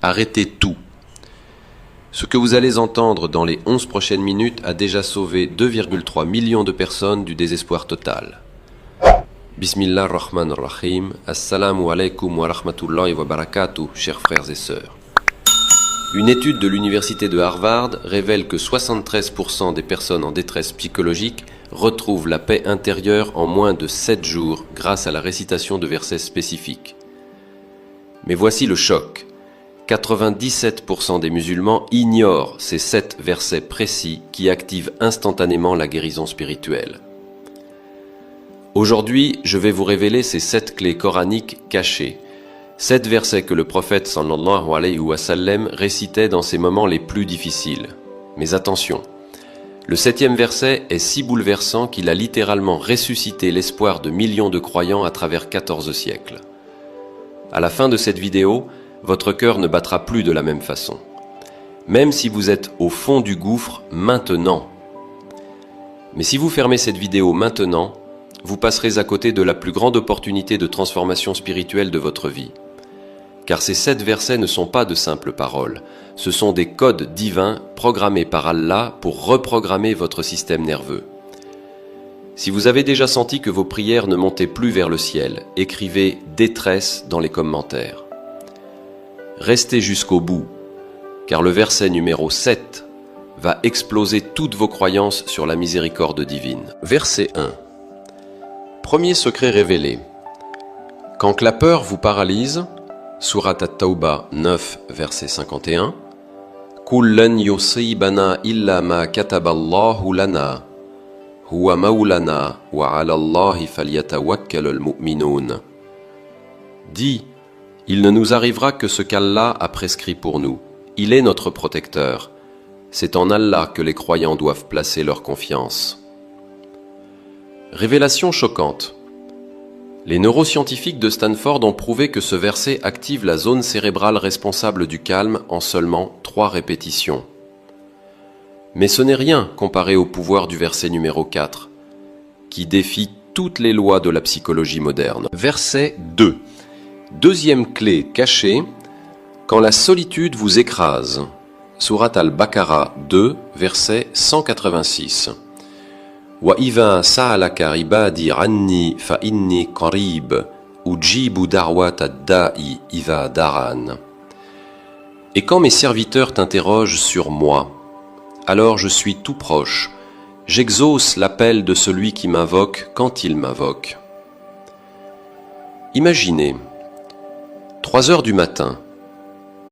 Arrêtez tout. Ce que vous allez entendre dans les 11 prochaines minutes a déjà sauvé 2,3 millions de personnes du désespoir total. Bismillah ar-Rahman ar-Rahim. Assalamu alaikum wa rahmatullahi wa barakatuh, chers frères et sœurs. Une étude de l'université de Harvard révèle que 73% des personnes en détresse psychologique retrouvent la paix intérieure en moins de 7 jours grâce à la récitation de versets spécifiques. Mais voici le choc. 97% des musulmans ignorent ces 7 versets précis qui activent instantanément la guérison spirituelle. Aujourd'hui, je vais vous révéler ces 7 clés coraniques cachées, 7 versets que le prophète sallallahu alayhi wa sallam récitait dans ses moments les plus difficiles. Mais attention, le 7e verset est si bouleversant qu'il a littéralement ressuscité l'espoir de millions de croyants à travers 14 siècles. À la fin de cette vidéo, votre cœur ne battra plus de la même façon. Même si vous êtes au fond du gouffre maintenant. Mais si vous fermez cette vidéo maintenant, vous passerez à côté de la plus grande opportunité de transformation spirituelle de votre vie. Car ces 7 versets ne sont pas de simples paroles, ce sont des codes divins programmés par Allah pour reprogrammer votre système nerveux. Si vous avez déjà senti que vos prières ne montaient plus vers le ciel, écrivez « détresse » dans les commentaires. Restez jusqu'au bout, car le verset numéro 7 va exploser toutes vos croyances sur la miséricorde divine. Verset 1. Premier secret révélé. Quand la peur vous paralyse, Sourate At-Tawbah 9, verset 51, « Kullan yusibana illa ma kataballahu lana, huwa maulana wa ala Allahi falyatawakkalul mu'minun. » Dis, il ne nous arrivera que ce qu'Allah a prescrit pour nous. Il est notre protecteur. C'est en Allah que les croyants doivent placer leur confiance. Révélation choquante. Les neuroscientifiques de Stanford ont prouvé que ce verset active la zone cérébrale responsable du calme en seulement 3 répétitions. Mais ce n'est rien comparé au pouvoir du verset numéro 4, qui défie toutes les lois de la psychologie moderne. Verset 2. Deuxième clé cachée, quand la solitude vous écrase. Sourate Al-Baqarah 2, verset 186. Wa idha sa'alaka ibadi anni fa inni qarib ujibu da'wata ad-da'i idha da'an. Et quand mes serviteurs t'interrogent sur moi, alors je suis tout proche, j'exauce l'appel de celui qui m'invoque quand il m'invoque. Imaginez, 3 heures du matin,